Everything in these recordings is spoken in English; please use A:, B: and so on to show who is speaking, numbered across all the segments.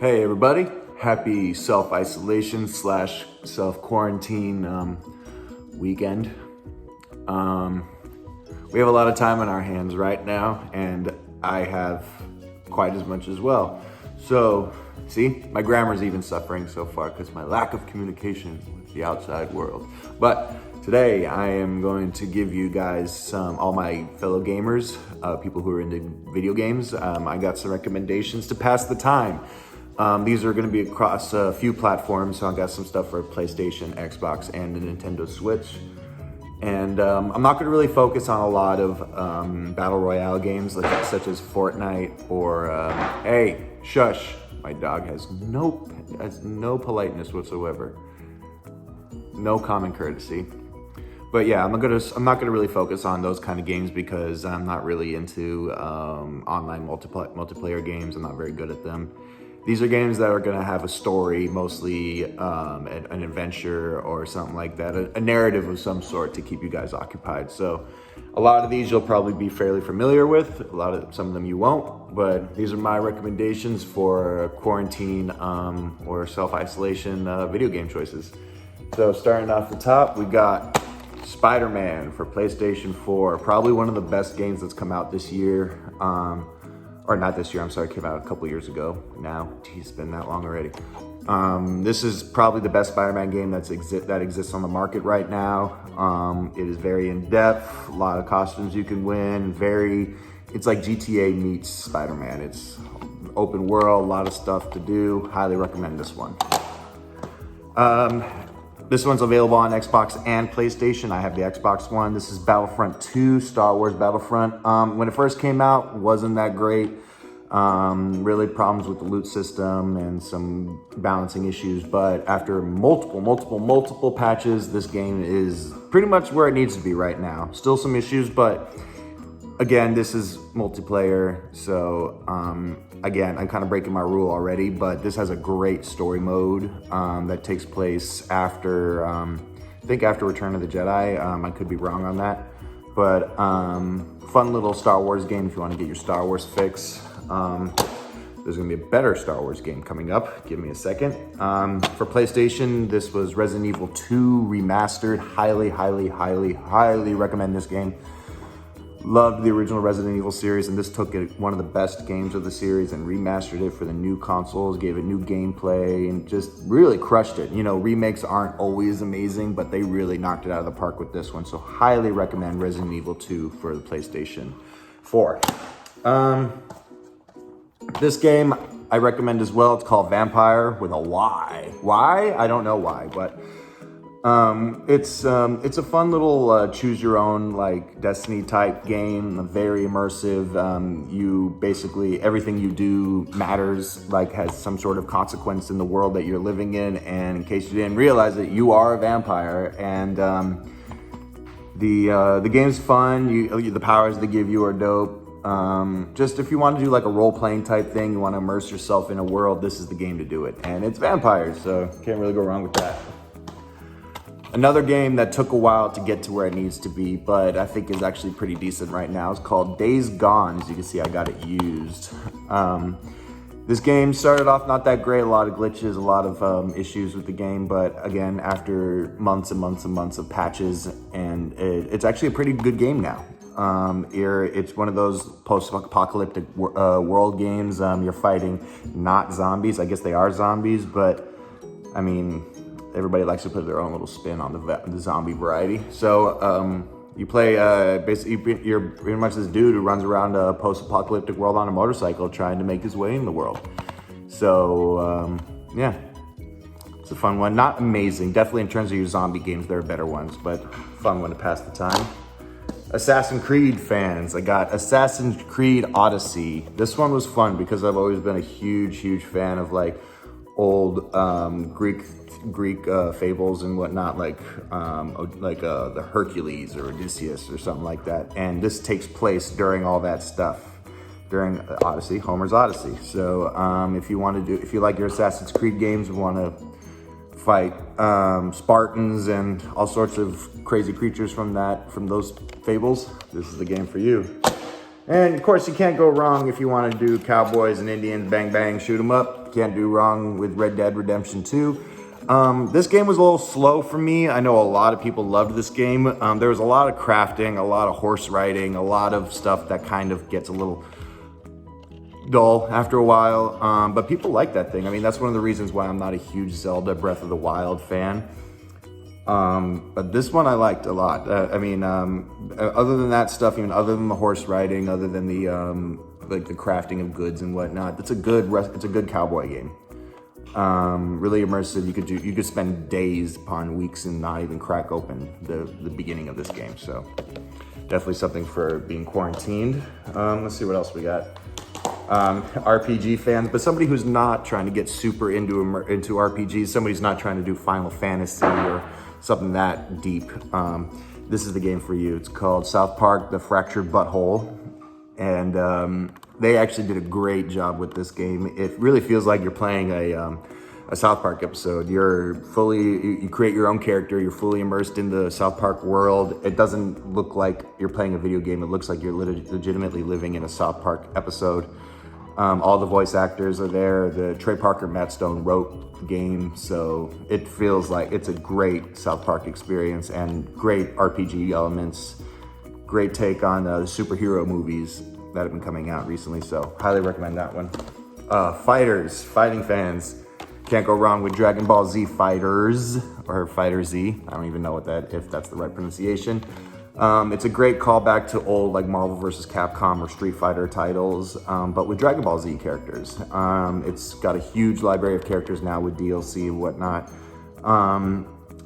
A: Hey everybody, happy self-isolation slash self-quarantine weekend. We have a lot of time on our hands right now, and I have quite as much as well. So, see, my grammar's even suffering so far because my lack of communication with the outside world. But today I am going to give you guys all my fellow gamers, people who are into video games. I got some recommendations to pass the time. These are going to be across a few platforms, so I got some stuff for PlayStation, Xbox, and the Nintendo Switch. And I'm not going to really focus on a lot of battle royale games such as Fortnite or hey, shush! My dog has no politeness whatsoever, no common courtesy. But yeah, I'm not gonna really focus on those kind of games because I'm not really into online multiplayer games. I'm not very good at them. These are games that are gonna have a story, mostly an adventure or something like that, a narrative of some sort to keep you guys occupied. So a lot of these you'll probably be fairly familiar with, some of them you won't, but these are my recommendations for quarantine or self-isolation video game choices. So starting off the top, we got Spider-Man for PlayStation 4, probably one of the best games that's come out this year. Or not this year, I'm sorry, it came out a couple years ago now. Geez, it's been that long already. This is probably the best Spider-Man game that exists on the market right now. It is very in-depth, a lot of costumes you can win, it's like GTA meets Spider-Man. It's open world, a lot of stuff to do. Highly recommend this one. This one's available on Xbox and PlayStation. I have the Xbox one. This is Battlefront 2, Star Wars Battlefront. When it first came out, wasn't that great. Really problems with the loot system and some balancing issues. But after multiple patches, this game is pretty much where it needs to be right now. Still some issues, but again, this is multiplayer. So again, I'm kind of breaking my rule already, but this has a great story mode that takes place after, I think after Return of the Jedi. I could be wrong on that, but fun little Star Wars game if you want to get your Star Wars fix. There's gonna be a better Star Wars game coming up. Give me a second. For PlayStation, this was Resident Evil 2 Remastered. Highly recommend this game. Loved the original Resident Evil series, and this took it, one of the best games of the series, and remastered it for the new consoles, gave it new gameplay, and just really crushed it. You know, remakes aren't always amazing, but they really knocked it out of the park with this one. So highly recommend Resident Evil 2 for the PlayStation 4. This game I recommend as well. It's called Vampire with a Y. Why? I don't know why, but it's a fun little choose your own like Destiny type game, very immersive. You basically, everything you do matters, like has some sort of consequence in the world that you're living in. And in case you didn't realize it, you are a vampire. And the game's fun. The powers they give you are dope. Just if you want to do like a role-playing type thing, you want to immerse yourself in a world, this is the game to do it. And it's vampires, so can't really go wrong with that. Another game that took a while to get to where it needs to be, but I think is actually pretty decent right now, is called Days Gone. As you can see, I got it used. This game started off not that great, a lot of glitches, a lot of issues with the game, but again, after months and months of patches, and it's actually a pretty good game now. It's one of those post-apocalyptic world games. You're fighting not zombies. I guess they are zombies, but I mean, everybody likes to put their own little spin on the zombie variety. So you play, basically, you're pretty much this dude who runs around a post-apocalyptic world on a motorcycle trying to make his way in the world. So yeah, it's a fun one. Not amazing. Definitely in terms of your zombie games, there are better ones, but fun one to pass the time. Assassin's Creed fans, I got Assassin's Creed Odyssey. This one was fun because I've always been a huge fan of like old Greek fables and whatnot, like the Hercules or Odysseus or something like that. And this takes place during all that stuff, during Odyssey, Homer's Odyssey. So if you like your Assassin's Creed games, want to fight Spartans and all sorts of crazy creatures from those fables, this is the game for you. And of course, you can't go wrong if you want to do cowboys and Indians, bang bang, shoot 'em up. Can't do wrong with Red Dead Redemption 2. This game was a little slow for me. I know a lot of people loved this game. There was a lot of crafting, a lot of horse riding, a lot of stuff that kind of gets a little dull after a while. But people like that thing. I mean, that's one of the reasons why I'm not a huge Zelda Breath of the Wild fan. But this one I liked a lot. Other than that stuff, even other than the horse riding, other than the like the crafting of goods and whatnot, it's a good cowboy game. Really immersive. You could spend days upon weeks and not even crack open the beginning of this game. So definitely something for being quarantined. Let's see what else we got. RPG fans, but somebody who's not trying to get super into RPGs, somebody who's not trying to do Final Fantasy or something that deep. This is the game for you. It's called South Park: The Fractured Butthole, and they actually did a great job with this game. It really feels like you're playing a South Park episode. You create your own character. You're fully immersed in the South Park world. It doesn't look like you're playing a video game. It looks like you're legitimately living in a South Park episode. All the voice actors are there. The Trey Parker, Matt Stone wrote the game, so it feels like it's a great South Park experience and great RPG elements. Great take on the superhero movies that have been coming out recently, so highly recommend that one. Fighting fans, can't go wrong with Dragon Ball Z Fighters, or Fighter Z. I don't even know if that's the right pronunciation. It's a great callback to old like Marvel vs. Capcom or Street Fighter titles, but with Dragon Ball Z characters. It's got a huge library of characters now with DLC and whatnot.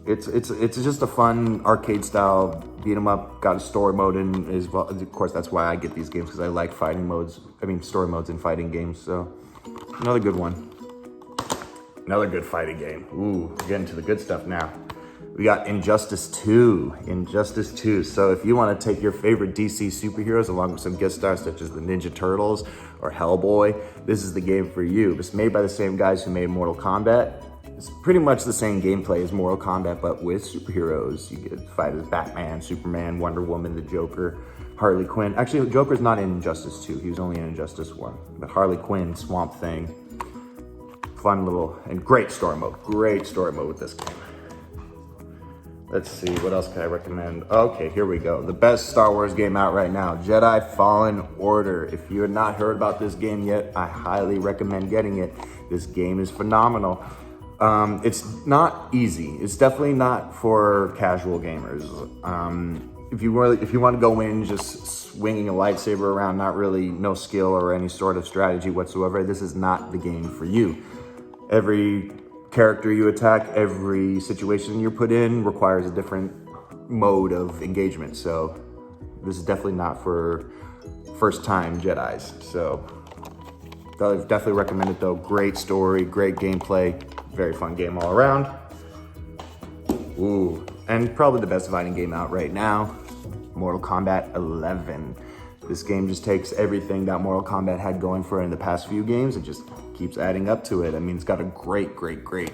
A: It's just a fun arcade style beat 'em up. Got a story mode in as well. Of course, that's why I get these games, because I like story modes in fighting games. So another good one. Another good fighting game. Ooh, getting to the good stuff now. We got Injustice 2. Injustice 2. So if you want to take your favorite DC superheroes along with some guest stars such as the Ninja Turtles or Hellboy, this is the game for you. It's made by the same guys who made Mortal Kombat. It's pretty much the same gameplay as Mortal Kombat, but with superheroes. You get to fight as Batman, Superman, Wonder Woman, the Joker, Harley Quinn. Actually, Joker's not in Injustice 2. He was only in Injustice 1. But Harley Quinn, Swamp Thing. Fun little, and great story mode. Great story mode with this game. Let's see, what else can I recommend? Okay, here we go. The best Star Wars game out right now, Jedi Fallen Order. If you have not heard about this game yet, I highly recommend getting it. This game is phenomenal. It's not easy. It's definitely not for casual gamers. If you want to go in just swinging a lightsaber around, no skill or any sort of strategy whatsoever, this is not the game for you. Every character you attack, every situation you're put in requires a different mode of engagement. So this is definitely not for first-time Jedis. So I definitely recommend it though. Great story, great gameplay, very fun game all around. Ooh, and probably the best fighting game out right now, Mortal Kombat 11. This game just takes everything that Mortal Kombat had going for it in the past few games and just keeps adding up to it. I mean, it's got a great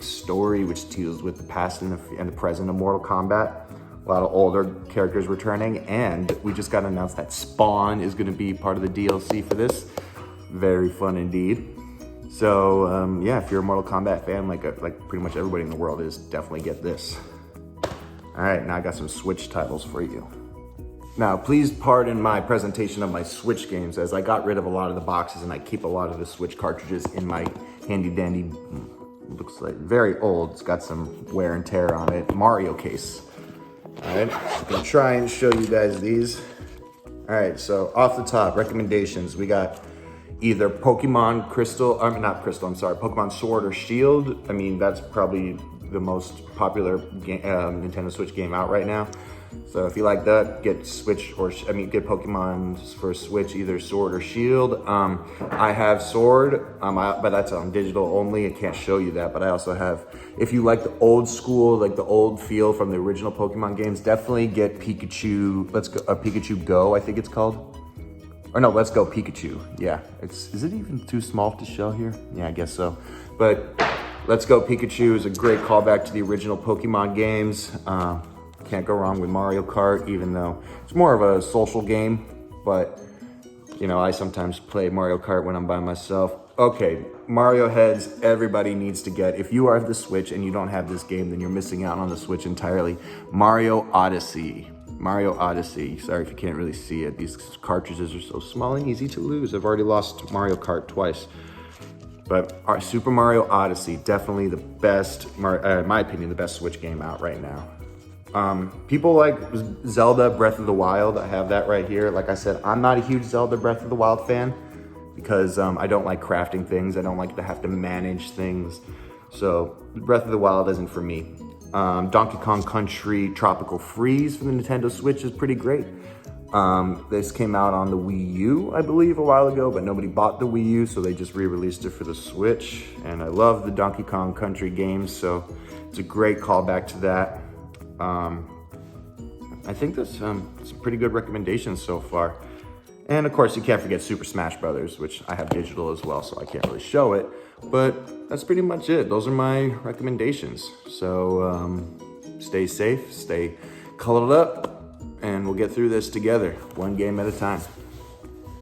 A: story which deals with the past and the present of Mortal Kombat. A lot of older characters returning, and we just got announced that Spawn is going to be part of the DLC for this. Very fun indeed. So yeah, if you're a Mortal Kombat fan, like pretty much everybody in the world is, definitely get this. All right, now I got some Switch titles for you. Now, please pardon my presentation of my Switch games, as I got rid of a lot of the boxes and I keep a lot of the Switch cartridges in my handy dandy, looks like very old, it's got some wear and tear on it, Mario case. All right, I'm gonna try and show you guys these. All right, so off the top, recommendations. We got either Pokemon Pokemon Sword or Shield. I mean, that's probably the most popular Nintendo Switch game out right now. So if you like that, get Pokemon for Switch, either Sword or Shield. I have Sword, but that's on digital only. I can't show you that, but I also have, if you like the old school, like the old feel from the original Pokemon games, definitely get Pikachu, Pikachu Go, I think it's called. Or no, Let's Go Pikachu. Yeah, is it even too small to show here? Yeah, I guess so. But Let's Go Pikachu is a great callback to the original Pokemon games. Can't go wrong with Mario Kart, even though it's more of a social game, but I sometimes play Mario Kart when I'm by myself. Okay, Mario heads, everybody needs to get. If you are the Switch and you don't have this game, then you're missing out on the Switch entirely. Mario Odyssey. Mario Odyssey. Sorry if you can't really see it. These cartridges are so small and easy to lose. I've already lost Mario Kart twice. But our Super Mario Odyssey, definitely the best, in my opinion, the best Switch game out right now. People like Zelda Breath of the Wild. I have that right here. Like I said, I'm not a huge Zelda Breath of the Wild fan because I don't like crafting things. I don't like to have to manage things. So Breath of the Wild isn't for me. Donkey Kong Country Tropical Freeze for the Nintendo Switch is pretty great. This came out on the Wii U, I believe, a while ago, but nobody bought the Wii U, so they just re-released it for the Switch. And I love the Donkey Kong Country games, so it's a great callback to that. I think that's some pretty good recommendations so far. And of course, you can't forget Super Smash Brothers, which I have digital as well, so I can't really show it. But that's pretty much it. Those are my recommendations. So stay safe, stay cuddled up, and we'll get through this together, one game at a time.